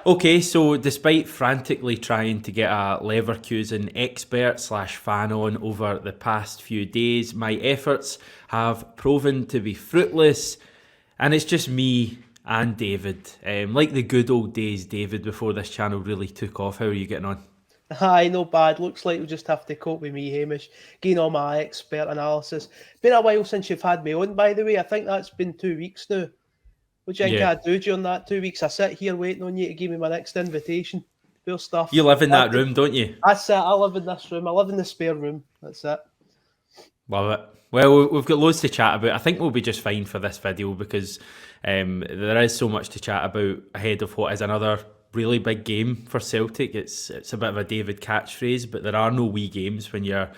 Okay, so despite frantically trying to get a Leverkusen expert/fan on over the past few days, my efforts have proven to be fruitless, and it's just me and David. Like the good old days, David, before this channel really took off. How are you getting on? Aye, no bad. Looks like we'll just have to cope with me, Hamish, getting all my expert analysis. Been a while since you've had me on, by the way. I think that's been 2 weeks now. What do you think Yeah. I do during that 2 weeks? I sit here waiting on you to give me my next invitation. Cool You stuff. live in that room, don't you? That's it. I live in this room. I live in the spare room. That's it. Love it. Well, we've got loads to chat about. I think we'll be just fine for this video because there is so much to chat about ahead of what is another really big game for Celtic. It's a bit of a David catchphrase, but there are no wee games when you're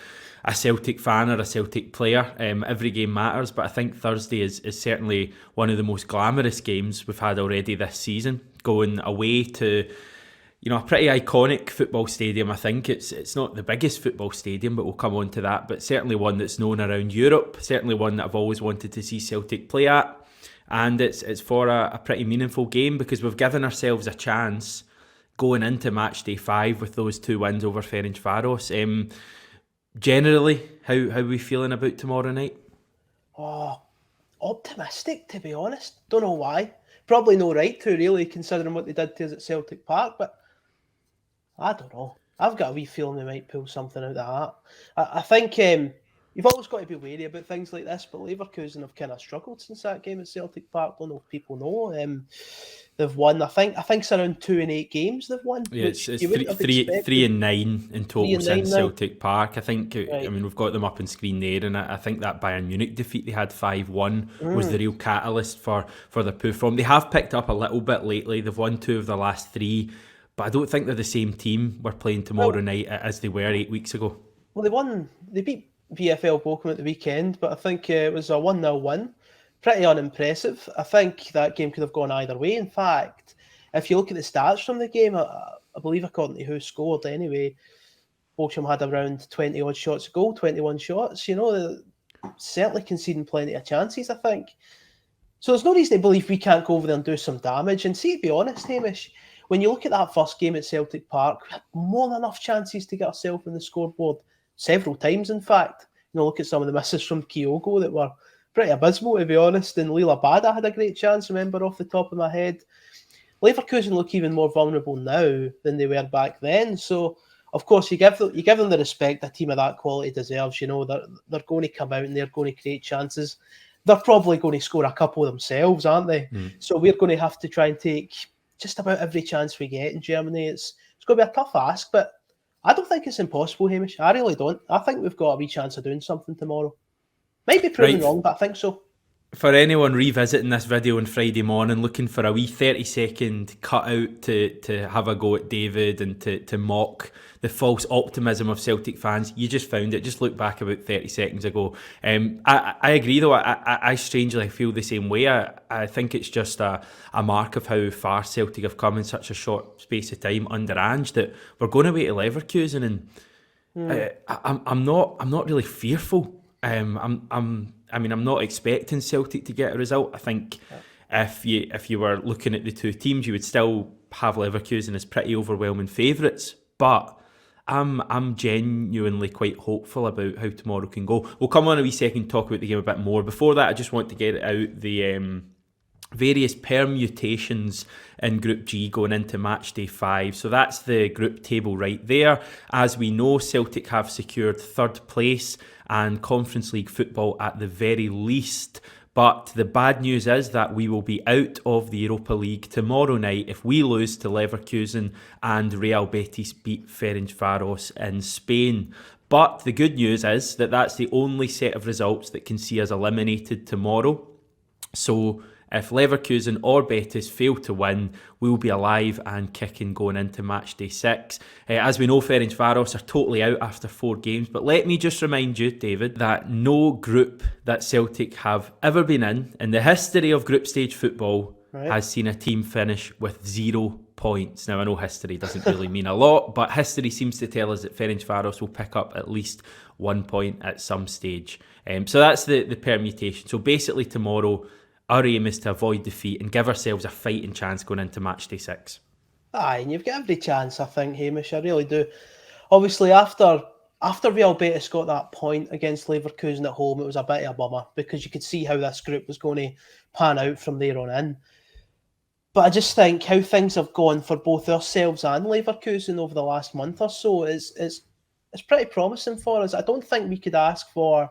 a Celtic fan or a Celtic player. Every game matters, but I think Thursday is certainly one of the most glamorous games we've had already this season. Going away to a pretty iconic football stadium. I think it's not the biggest football stadium, but we'll come on to that. But certainly one that's known around Europe. Certainly one that I've always wanted to see Celtic play at. And it's for a pretty meaningful game because we've given ourselves a chance going into match day 5 with those 2 wins over Ferencvaros. Generally, how are we feeling about tomorrow night? Oh, optimistic, to be honest. Don't know why. Probably no right to, really, considering what they did to us at Celtic Park, but I don't know. I've got a wee feeling they might pull something out of that. I think you've always got to be wary about things like this, but Leverkusen have kind of struggled since that game at Celtic Park. Don't know if people know. They've won. I think it's around 2 in 8 games they've won. Yeah, it's 3 and 9 in total since Celtic Park. I think. Right. I mean, we've got them up on screen there, and I think that Bayern Munich defeat they had 5-1 was the real catalyst for the poof form. They have picked up a little bit lately. They've won 2 of their last 3. But I don't think they're the same team we're playing tomorrow night as they were 8 weeks ago. Well, they beat VfL Bochum at the weekend, but I think it was a 1-0 win. Pretty unimpressive. I think that game could have gone either way. In fact, if you look at the stats from the game, I believe according to who scored anyway, Bochum had around 20-odd shots a goal, 21 shots. Certainly conceding plenty of chances, I think. So there's no reason to believe we can't go over there and do some damage. And see, to be honest, Hamish, when you look at that first game at Celtic Park, we had more than enough chances to get ourselves in the scoreboard several times, in fact. Look at some of the misses from Kyogo that were pretty abysmal, to be honest. And Lila Bada had a great chance, remember, off the top of my head. Leverkusen look even more vulnerable now than they were back then. So, of course, you give them the respect a team of that quality deserves. They're going to come out and they're going to create chances. They're probably going to score a couple themselves, aren't they? So we're going to have to try and take just about every chance we get in Germany. It's going to be a tough ask, but I don't think it's impossible, Hamish. I really don't. I think we've got a wee chance of doing something tomorrow. Might be proven wrong, but I think so. For anyone revisiting this video on Friday morning looking for a wee 30-second cutout to have a go at David and to mock the false optimism of Celtic fans, you just found it. Just look back about 30 seconds ago. I agree, though. I strangely feel the same way. I think it's just a mark of how far Celtic have come in such a short space of time under Ange that we're going away to Leverkusen, and I'm not really fearful. I'm not expecting Celtic to get a result. I think if you were looking at the two teams, you would still have Leverkusen as pretty overwhelming favourites. But I'm genuinely quite hopeful about how tomorrow can go. We'll come on a wee second and talk about the game a bit more. Before that, I just want to get out the various permutations in Group G going into match day 5. So that's the group table right there. As we know, Celtic have secured 3rd place and Conference League football at the very least. But the bad news is that we will be out of the Europa League tomorrow night if we lose to Leverkusen and Real Betis beat Ferencvaros in Spain. But the good news is that that's the only set of results that can see us eliminated tomorrow. So if Leverkusen or Betis fail to win, we'll be alive and kicking going into match day 6. As we know, Ferencvaros are totally out after 4 games. But let me just remind you, David, that no group that Celtic have ever been in the history of group stage football, has seen a team finish with 0 points. Now, I know history doesn't really mean a lot, but history seems to tell us that Ferencvaros will pick up at least 1 point at some stage. So that's the permutation. So basically tomorrow, our aim is to avoid defeat and give ourselves a fighting chance going into match day 6. Aye, and you've got every chance, I think, Hamish. I really do. Obviously, after Real Betis got that point against Leverkusen at home, it was a bit of a bummer because you could see how this group was going to pan out from there on in. But I just think how things have gone for both ourselves and Leverkusen over the last month or so is it's pretty promising for us. I don't think we could ask for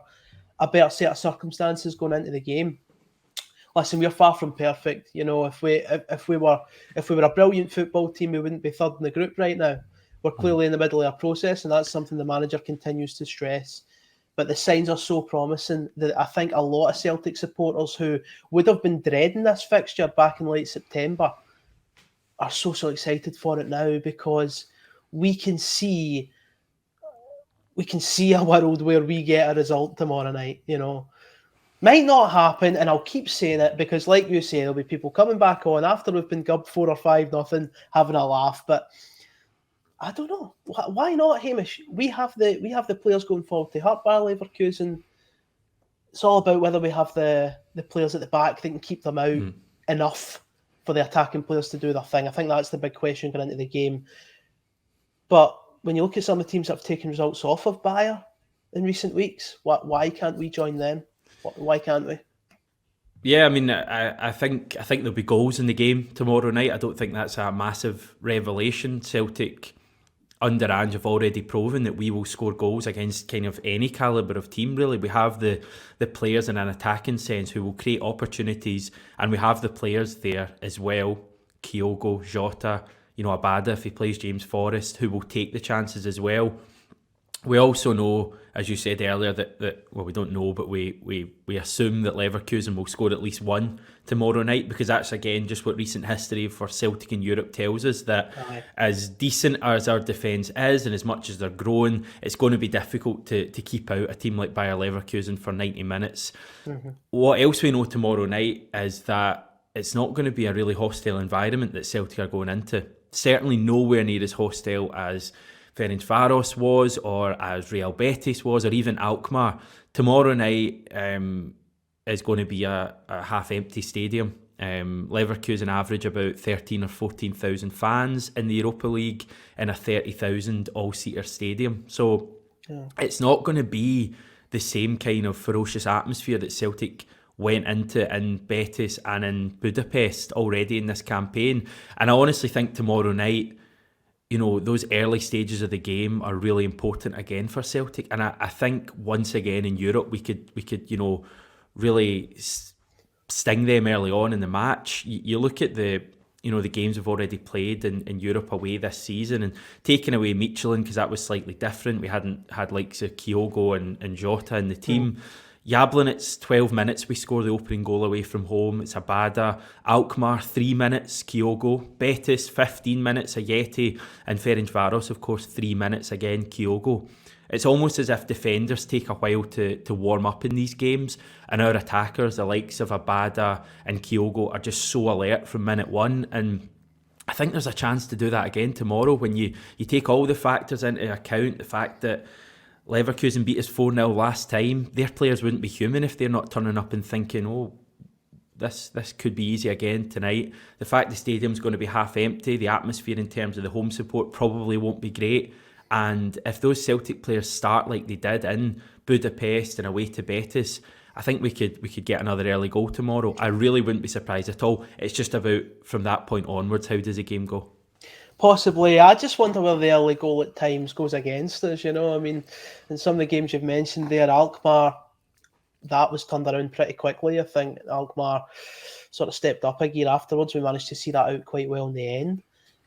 a better set of circumstances going into the game. Listen, we're far from perfect. You know, if we were a brilliant football team, we wouldn't be third in the group right now. We're clearly in the middle of a process, and that's something the manager continues to stress. But the signs are so promising that I think a lot of Celtic supporters who would have been dreading this fixture back in late September are so excited for it now because we can see a world where we get a result tomorrow night, you know. Might not happen, and I'll keep saying it because, like you say, there'll be people coming back on after we've been gubbed 4 or 5-0, having a laugh. But I don't know why not, Hamish. We have the players going forward to hurt Bayer Leverkusen. It's all about whether we have the players at the back that can keep them out enough for the attacking players to do their thing. I think that's the big question going into the game. But when you look at some of the teams that have taken results off of Bayer in recent weeks, why can't we join them? Why can't we? Yeah, I mean, I think there'll be goals in the game tomorrow night. I don't think that's a massive revelation. Celtic under Ange have already proven that we will score goals against kind of any calibre of team, really. We have the players in an attacking sense who will create opportunities, and we have the players there as well. Kyogo, Jota, Abada, if he plays James Forrest, who will take the chances as well. We also know, as you said earlier, that we don't know, but we assume that Leverkusen will score at least one tomorrow night, because that's, again, just what recent history for Celtic in Europe tells us, that as decent as our defence is and as much as they're growing, it's going to be difficult to keep out a team like Bayer Leverkusen for 90 minutes. What else we know tomorrow night is that it's not going to be a really hostile environment that Celtic are going into. Certainly nowhere near as hostile as Ferencváros was, or as Real Betis was, or even Alkmaar. Tomorrow night is going to be a half-empty stadium. Leverkusen average about 13 or 14,000 fans in the Europa League in a 30,000 all-seater stadium. So it's not going to be the same kind of ferocious atmosphere that Celtic went into in Betis and in Budapest already in this campaign. And I honestly think tomorrow night, those early stages of the game are really important again for Celtic. And I think once again in Europe, we could really sting them early on in the match. You look at the games we've already played in Europe away this season, and taking away Michelin, because that was slightly different. We hadn't had likes of Kyogo and Jota in the team. Jablonic's 12 minutes, we score the opening goal away from home. It's Abada. Alkmaar, 3 minutes, Kyogo. Betis, 15 minutes, Ayeti. And Ferencváros, of course, 3 minutes, again, Kyogo. It's almost as if defenders take a while to warm up in these games, and our attackers, the likes of Abada and Kyogo, are just so alert from minute one. And I think there's a chance to do that again tomorrow when you take all the factors into account, the fact that Leverkusen beat us 4-0 last time. Their players wouldn't be human if they're not turning up and thinking, this could be easy again tonight. The fact the stadium's going to be half empty, the atmosphere in terms of the home support probably won't be great. And if those Celtic players start like they did in Budapest and away to Betis, I think we could get another early goal tomorrow. I really wouldn't be surprised at all. It's just about, from that point onwards, how does the game go? Possibly. I just wonder whether the early goal at times goes against us, I mean, in some of the games you've mentioned there, Alkmaar, that was turned around pretty quickly. I think Alkmaar sort of stepped up a gear afterwards. We managed to see that out quite well in the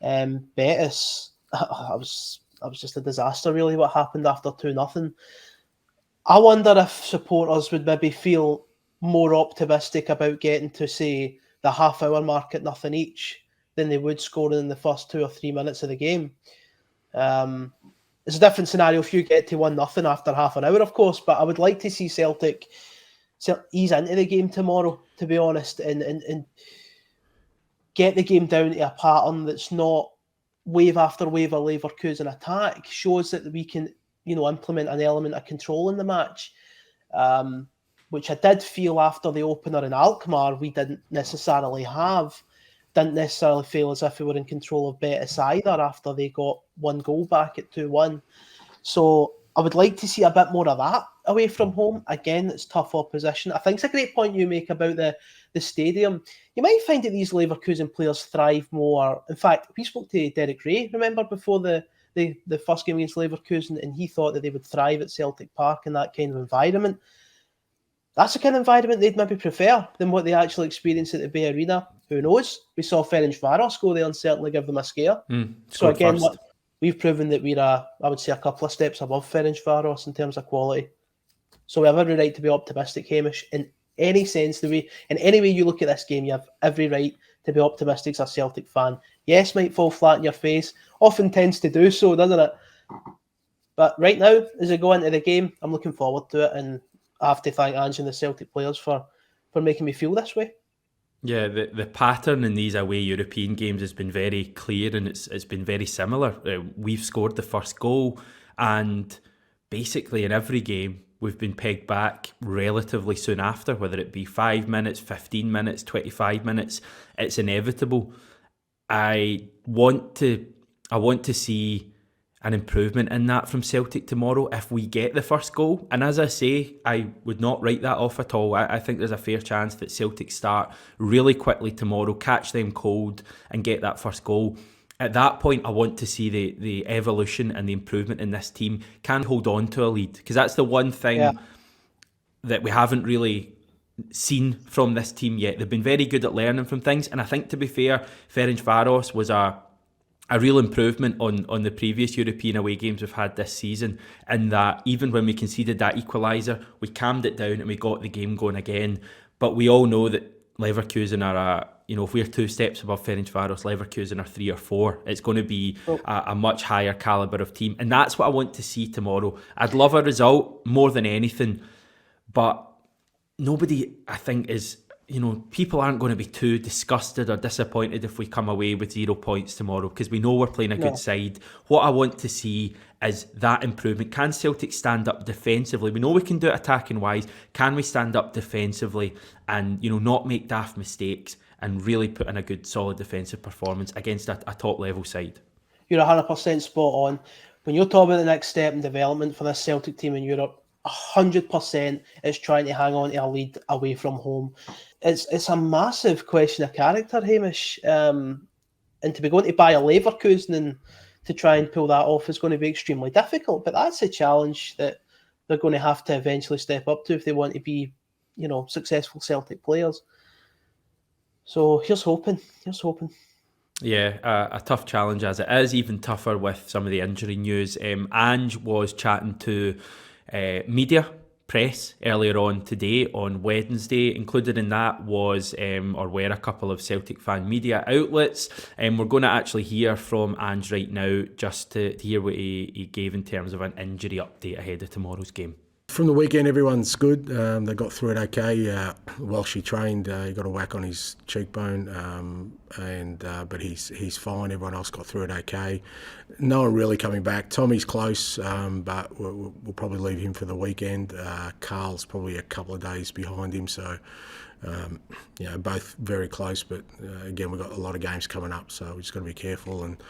end. Betis, I was just a disaster, really, what happened after 2-0. I wonder if supporters would maybe feel more optimistic about getting to, say, the half-hour mark at nothing each than they would scoring in the first 2 or 3 minutes of the game. It's a different scenario if you get to 1-0 after half an hour, of course, but I would like to see Celtic ease into the game tomorrow, to be honest, and get the game down to a pattern that's not wave after wave of Leverkusen attack. Shows that we can, implement an element of control in the match, which I did feel after the opener in Alkmaar we didn't necessarily have. didn't necessarily feel as if we were in control of Betis either after they got 1 goal back at 2-1. So I would like to see a bit more of that away from home. Again, it's tough opposition. I think it's a great point you make about the stadium. You might find that these Leverkusen players thrive more. In fact, we spoke to Derek Ray, remember, before the first game against Leverkusen, and he thought that they would thrive at Celtic Park in that kind of environment. That's the kind of environment they'd maybe prefer than what they actually experience at the Bay Arena. Who knows? We saw Ferencvaros go there and certainly give them a scare. So again, we've proven that we're, I would say, a couple of steps above Ferencvaros in terms of quality. So we have every right to be optimistic, Hamish. In any sense, in any way you look at this game, you have every right to be optimistic as a Celtic fan. Yes, might fall flat in your face. Often tends to do so, doesn't it? But right now, as I go into the game, I'm looking forward to it, and I have to thank Ange and the Celtic players for making me feel this way. Yeah, the pattern in these away European games has been very clear, and it's been very similar. We've scored the first goal, and basically in every game we've been pegged back relatively soon after, whether it be 5 minutes, 15 minutes, 25 minutes. It's inevitable. I want to see an improvement in that from Celtic tomorrow if we get the first goal. And as I say, I would not write that off at all. I think there's a fair chance that Celtic start really quickly tomorrow, catch them cold and get that first goal. At that point, I want to see the evolution and the improvement in this team. Can hold on to a lead, because that's the one thing that we haven't really seen from this team yet. They've been very good at learning from things, and I think, to be fair, Ferencvaros was a real improvement on the previous European away games we've had this season, in that even when we conceded that equaliser, we calmed it down and we got the game going again. But we all know that Leverkusen are if we're 2 steps above Ferencvaros, Leverkusen are 3 or 4. It's going to be a much higher calibre of team, and that's what I want to see tomorrow. I'd love a result more than anything, but nobody, I think, is... people aren't going to be too disgusted or disappointed if we come away with 0 points tomorrow, because we know we're playing a good side. What I want to see is that improvement. Can Celtic stand up defensively? We know we can do it attacking wise. Can we stand up defensively and not make daft mistakes and really put in a good solid defensive performance against a top level side? You're 100% spot on. When you're talking about the next step in development for this Celtic team in Europe, 100% is trying to hang on to a lead away from home. It's a massive question of character, Hamish. And to be going to Bayer Leverkusen and to try and pull that off is going to be extremely difficult. But that's a challenge that they're going to have to eventually step up to if they want to be, successful Celtic players. So here's hoping. Yeah, a tough challenge as it is, even tougher with some of the injury news. Ange was chatting to media press earlier on today, on Wednesday. Included in that were a couple of Celtic fan media outlets. We're going to actually hear from Ange right now, just to hear what he gave in terms of an injury update ahead of tomorrow's game. From the weekend, everyone's good. They got through it okay. While she trained, he got a whack on his cheekbone, but he's fine. Everyone else got through it okay. No one really coming back. Tommy's close, but we'll probably leave him for the weekend. Carl's probably a couple of days behind him, so both very close. But again, we've got a lot of games coming up, so we just got to be careful. And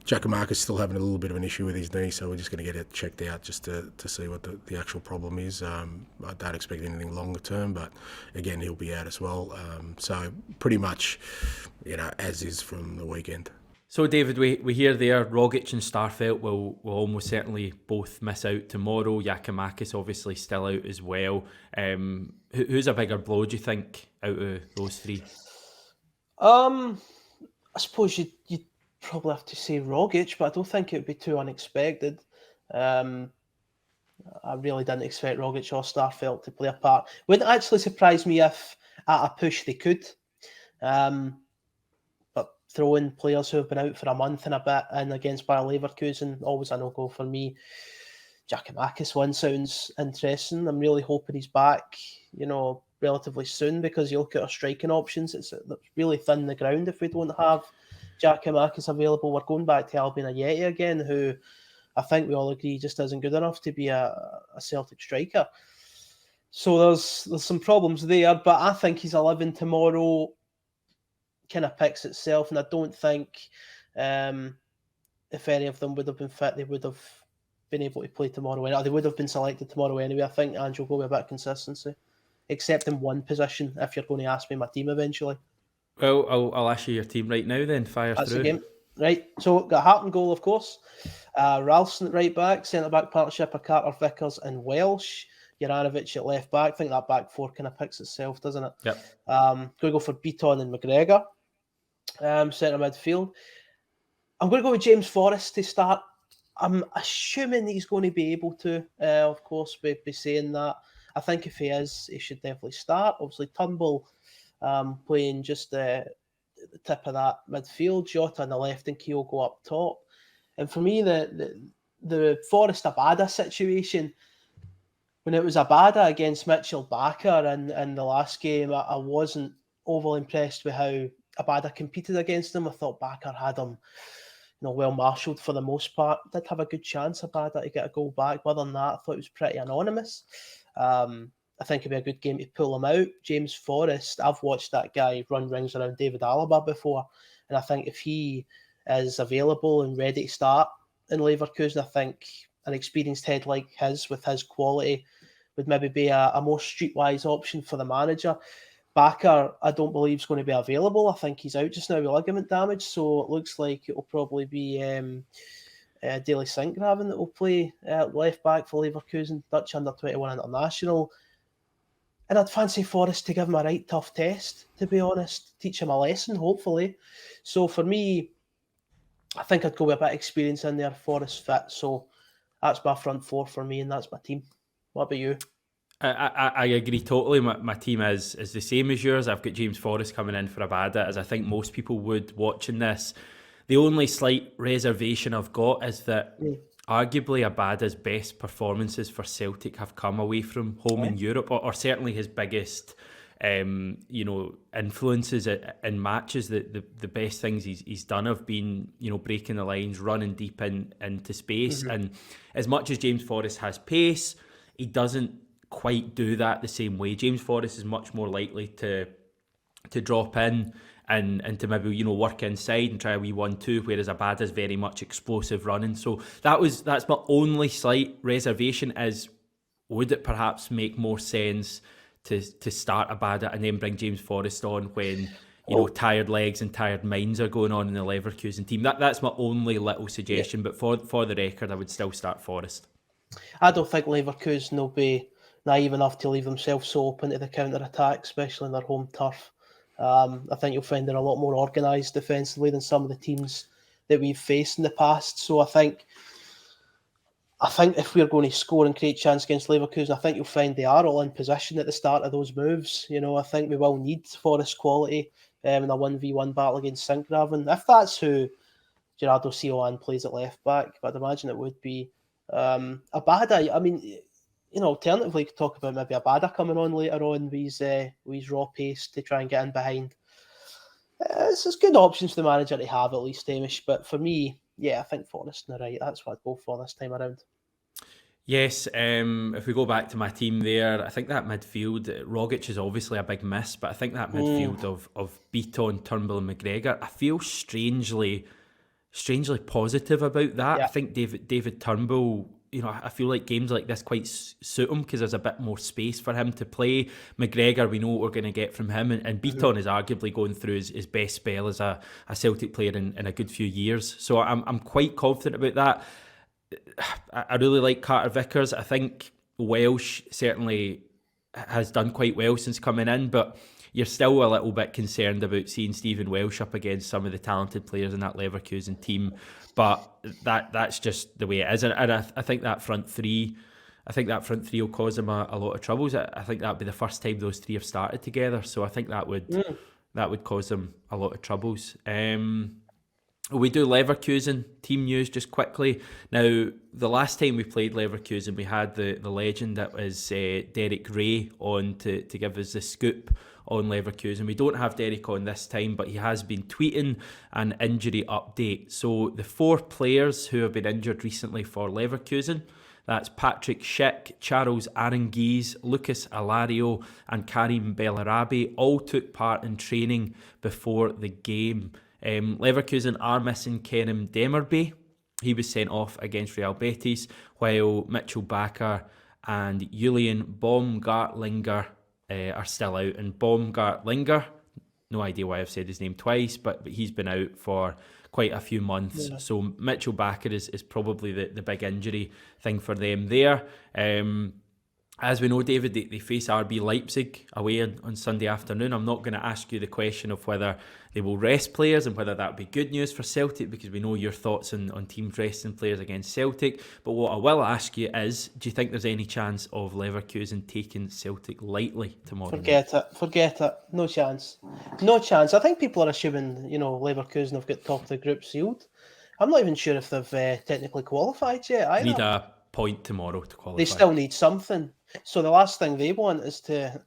Giacomarca's still having a little bit of an issue with his knee, so we're just going to get it checked out just to see what the actual problem is. I don't expect anything longer term, but again, he'll be out as well. So pretty much, as is from the weekend. So David, we hear there Rogic and Starfelt will almost certainly both miss out tomorrow. Giacomakis obviously still out as well. Who's a bigger blow, do you think, out of those 3? I suppose you probably have to say Rogic, but I don't think it would be too unexpected. I really didn't expect Rogic or Starfelt to play a part. Wouldn't actually surprise me if at a push they could. But throwing players who have been out for a month and a bit and against Bayer Leverkusen, always a no-go for me. Giacomakis one sounds interesting. I'm really hoping he's back, relatively soon, because you look at our striking options, it's really thin the ground if we don't have Giacomakis available. We're going back to Albin Ayeti again, who I think we all agree just isn't good enough to be a Celtic striker. So there's some problems there, but I think he's 11 tomorrow. kind of picks itself, and I don't think if any of them would have been fit, they would have been able to play tomorrow. Or they would have been selected tomorrow anyway. I think Ange will go with a bit of consistency, except in one position, if you're going to ask me my team eventually. Well, I'll ask you your team right now then. Fire That's through. the game. Right, so got Hart in goal, of course. Ralston at right back, centre-back partnership of Carter, Vickers and Welsh. Juranovic at left back. I think that back four kind of picks itself, doesn't it? Yep. Going to go for Beaton and McGregor. Centre midfield. I'm going to go with James Forrest to start. I'm assuming he's going to be able to, of course, be saying that. I think if he is, he should definitely start. Obviously, Turnbull playing just the tip of that midfield. Jota on the left and Kyogo up top. And for me, the Forrest Abada situation, when it was Abada against Mitchell Bakker in the last game, I wasn't overly impressed with how Abada competed against him. I thought Bakker had him well marshalled for the most part. Did have a good chance, Abada, to get a goal back. But other than that, I thought it was pretty anonymous. I think it'd be a good game to pull him out. James Forrest, I've watched that guy run rings around David Alaba before, and I think if he is available and ready to start in Leverkusen, I think an experienced head like his, with his quality, would maybe be a more streetwise option for the manager. Bakker, I don't believe is going to be available. I think he's out just now with ligament damage, so it looks like it will probably be Daley Sinkgraven that will play left back for Leverkusen, Dutch under-21 international. And I'd fancy Forrest to give him a right tough test, to be honest. Teach him a lesson, hopefully. So for me, I think I'd go with a bit of experience in there, Forrest fit. So that's my front four for me, and that's my team. What about you? I agree totally. My team is the same as yours. I've got James Forrest coming in for Abada, as I think most people would watching this. The only slight reservation I've got is that arguably Abada's best performances for Celtic have come away from home in Europe, or certainly his biggest influences in matches. The best things he's done have been breaking the lines, running deep into space. And as much as James Forrest has pace, he doesn't quite do that the same way. James Forrest is much more likely to drop in and to maybe work inside and try a wee 1-2, whereas Abada's very much explosive running. So that's my only slight reservation, is would it perhaps make more sense to start Abada and then bring James Forrest on when tired legs and tired minds are going on in the Leverkusen team? That's my only little suggestion, but for the record, I would still start Forrest. I don't think Leverkusen will be naive enough to leave themselves so open to the counter-attack, especially on their home turf. I think you'll find they're a lot more organised defensively than some of the teams that we've faced in the past. So I think if we're going to score and create chance against Leverkusen, I think you'll find they are all in position at the start of those moves. I think we will need Forrest quality in a 1v1 battle against Sinkgraven. If that's who Gerardo Sioan plays at left back, but I'd imagine it would be Abada. I mean, alternatively, you could talk about maybe Abada coming on later on with his raw pace to try and get in behind. It's good options for the manager to have, at least, Hamish. But for me, I think Forrest on the right. That's what I'd go for this time around. Yes, if we go back to my team there, I think that midfield, Rogic is obviously a big miss, but I think that midfield of Beaton, Turnbull and McGregor, I feel strangely positive about that. Yeah. I think David Turnbull, I feel like games like this quite suit him because there's a bit more space for him to play. McGregor, we know what we're going to get from him, and Beaton is arguably going through his best spell as a Celtic player in a good few years. So I'm quite confident about that. I really like Carter Vickers. I think Welsh certainly has done quite well since coming in, but you're still a little bit concerned about seeing Stephen Welsh up against some of the talented players in that Leverkusen team. But that's just the way it is, and I think that front three will cause them a lot of troubles. I think that'd be the first time those three have started together, so I think that would cause them a lot of troubles. We do Leverkusen team news just quickly. Now, the last time we played Leverkusen, we had the legend that was Derek Ray on to give us the scoop on Leverkusen. We don't have Derek on this time, but he has been tweeting an injury update. So the 4 players who have been injured recently for Leverkusen, That's Patrick Schick, Charles Aranguiz, Lucas Alario and Karim Bellarabi all took part in training before the game. Leverkusen are missing Kerem Demirbay. He was sent off against Real Betis, while Mitchell Bakker and Julian Baumgartlinger are still out. And Baumgartlinger, no idea why I've said his name twice, but he's been out for quite a few months. Yeah. So Mitchell Bakker is probably the big injury thing for them there. As we know, David, they face RB Leipzig away on Sunday afternoon. I'm not going to ask you the question of whether they will rest players and whether that would be good news for Celtic, because we know your thoughts on teams resting players against Celtic. But what I will ask you is, do you think there's any chance of Leverkusen taking Celtic lightly tomorrow Forget it. No chance. I think people are assuming, Leverkusen have got top of the group sealed. I'm not even sure if they've technically qualified yet either. Need a point tomorrow to qualify. They still need something. So the last thing they want is to,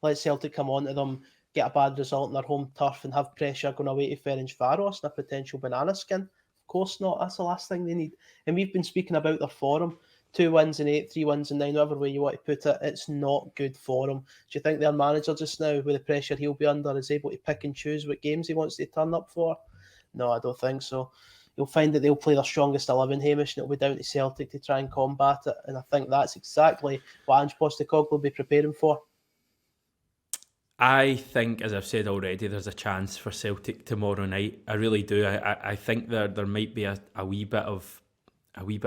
let Celtic come on to them, get a bad result on their home turf and have pressure going away to Ferencváros and a potential banana skin. Of course not. That's the last thing they need. And we've been speaking about their form. 2 wins in 8, 3 wins in 9, whatever way you want to put it. It's not good for them. Do you think their manager just now, with the pressure he'll be under, is able to pick and choose what games he wants to turn up for? No, I don't think so. You'll find that they'll play their strongest 11, Hamish, and it'll be down to Celtic to try and combat it. And I think that's exactly what Ange Postecoglou will be preparing for. I think, as I've said already, there's a chance for Celtic tomorrow night. I really do. I think there might be a wee bit of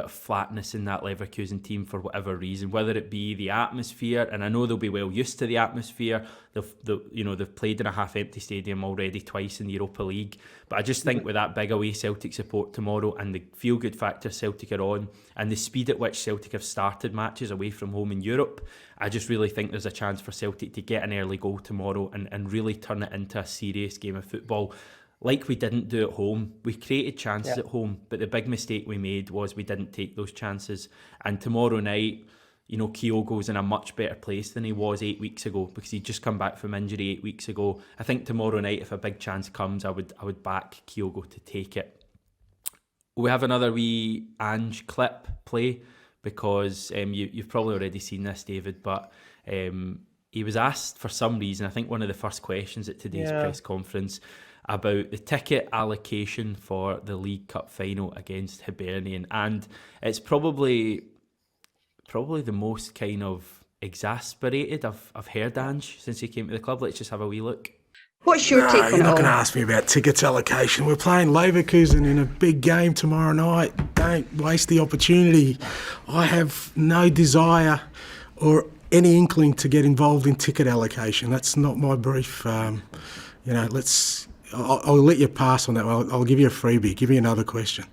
flatness in that Leverkusen team for whatever reason, whether it be the atmosphere, and I know they'll be well used to the atmosphere. They've played in a half-empty stadium already twice in the Europa League, but I just think with that big away Celtic support tomorrow and the feel-good factor Celtic are on and the speed at which Celtic have started matches away from home in Europe, I just really think there's a chance for Celtic to get an early goal tomorrow and really turn it into a serious game of football. Like we didn't do at home. We created chances at home, but the big mistake we made was we didn't take those chances. And tomorrow night, Kyogo's in a much better place than he was 8 weeks ago, because he'd just come back from injury 8 weeks ago. I think tomorrow night, if a big chance comes, I would back Kyogo to take it. We have another wee Ange clip play, because you've probably already seen this, David, but he was asked for some reason, I think one of the first questions at today's press conference, about the ticket allocation for the League Cup final against Hibernian, and it's probably the most kind of exasperated I've heard Ange since he came to the club. Let's just have a wee look. What's your take on it? You're not going to ask me about tickets allocation. We're playing Leverkusen in a big game tomorrow night. Don't waste the opportunity. I have no desire or any inkling to get involved in ticket allocation. That's not my brief. I'll let you pass on that. I'll give you a freebie. Give you another question.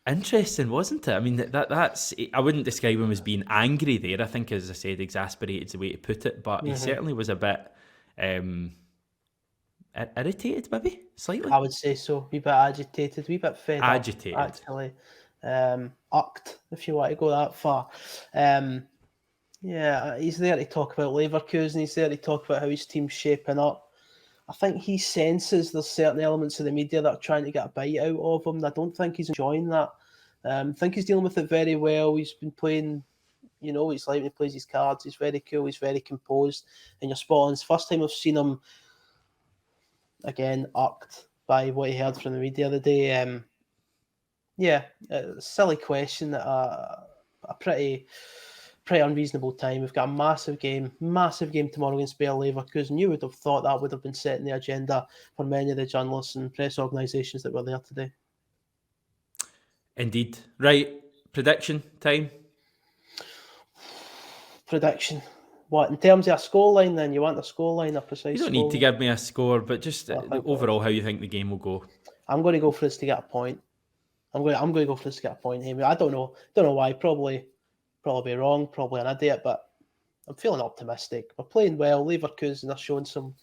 Interesting, wasn't it? I mean, that's. I wouldn't describe him as being angry there. I think, as I said, exasperated is the way to put it. But he certainly was a bit irritated, maybe slightly. I would say so. A wee bit agitated, a wee bit fed up, actually. Ucked, if you want to go that far. He's there to talk about Leverkusen. He's there to talk about how his team's shaping up. I think he senses there's certain elements of the media that are trying to get a bite out of him. I don't think he's enjoying that. I think he's dealing with it very well. He's been playing, he's like when he plays his cards. He's very cool. He's very composed. And you're spot on. It's the first time I've seen him, again, ucked by what he heard from the media the other day. Silly question at a pretty unreasonable time. We've got a massive game tomorrow against Bayer Leverkusen. You would have thought that would have been setting the agenda for many of the journalists and press organisations that were there today. Indeed. Right, prediction time? Prediction. What, in terms of a scoreline then? You want a scoreline, a precise You don't need to give me a score, but just overall how you think the game will go. I'm going to go for us to get a point. I'm going to go for us to get a point here. I don't know why. Probably wrong, probably an idiot, but I'm feeling optimistic. We're playing well. Leverkusen are showing some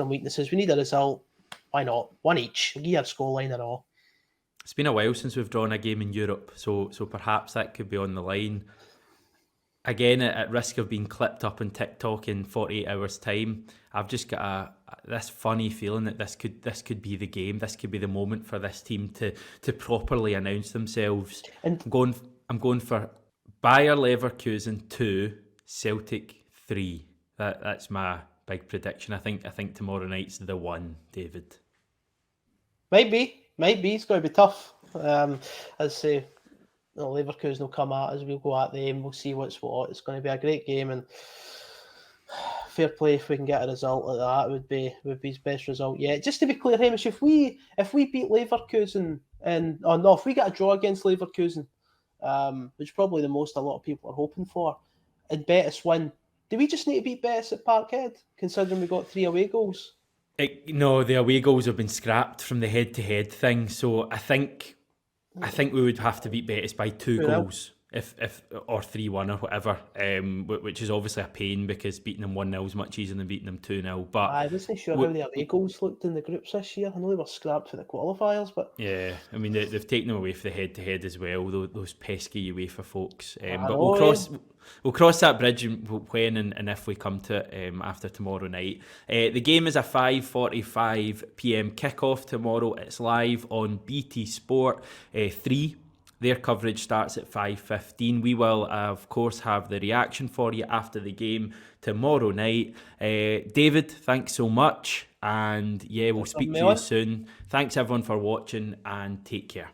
weaknesses. We need a result. Why not? One each. Give a scoreline and all. It's been a while since we've drawn a game in Europe, so perhaps that could be on the line. Again, at risk of being clipped up on TikTok in 48 hours' time, I've just got this funny feeling that this could be the game. This could be the moment for this team to properly announce themselves. And I'm going for Bayer Leverkusen 2, Celtic 3. That's my big prediction. I think tomorrow night's the one, David. Might be. It's going to be tough. As I say, Leverkusen will come at us. We'll go at them. We'll see what's what. It's going to be a great game, and fair play if we can get a result like that. Would be his best result yet. Just to be clear, Hamish, if we beat Leverkusen if we get a draw against Leverkusen, which is probably the most a lot of people are hoping for, and Betis win, do we just need to beat Betis at Parkhead, considering we got 3 away goals? No, the away goals have been scrapped from the head-to-head thing, so I think we would have to beat Betis by 2 goals, if or 3-1 or whatever, which is obviously a pain because beating them 1-0 is much easier than beating them 2-0. But I wasn't sure how the away goals looked in the groups this year. I know they were scrapped for the qualifiers, but yeah, I mean they've taken them away for the head-to-head as well. Those pesky UEFA folks. But we'll cross that bridge when and if we come to it after tomorrow night. The game is a 5:45 p.m. kickoff tomorrow. It's live on BT Sport 3. Their coverage starts at 5:15. We will, of course, have the reaction for you after the game tomorrow night. David, thanks so much. And yeah, we'll speak to you soon. Thanks everyone for watching and take care.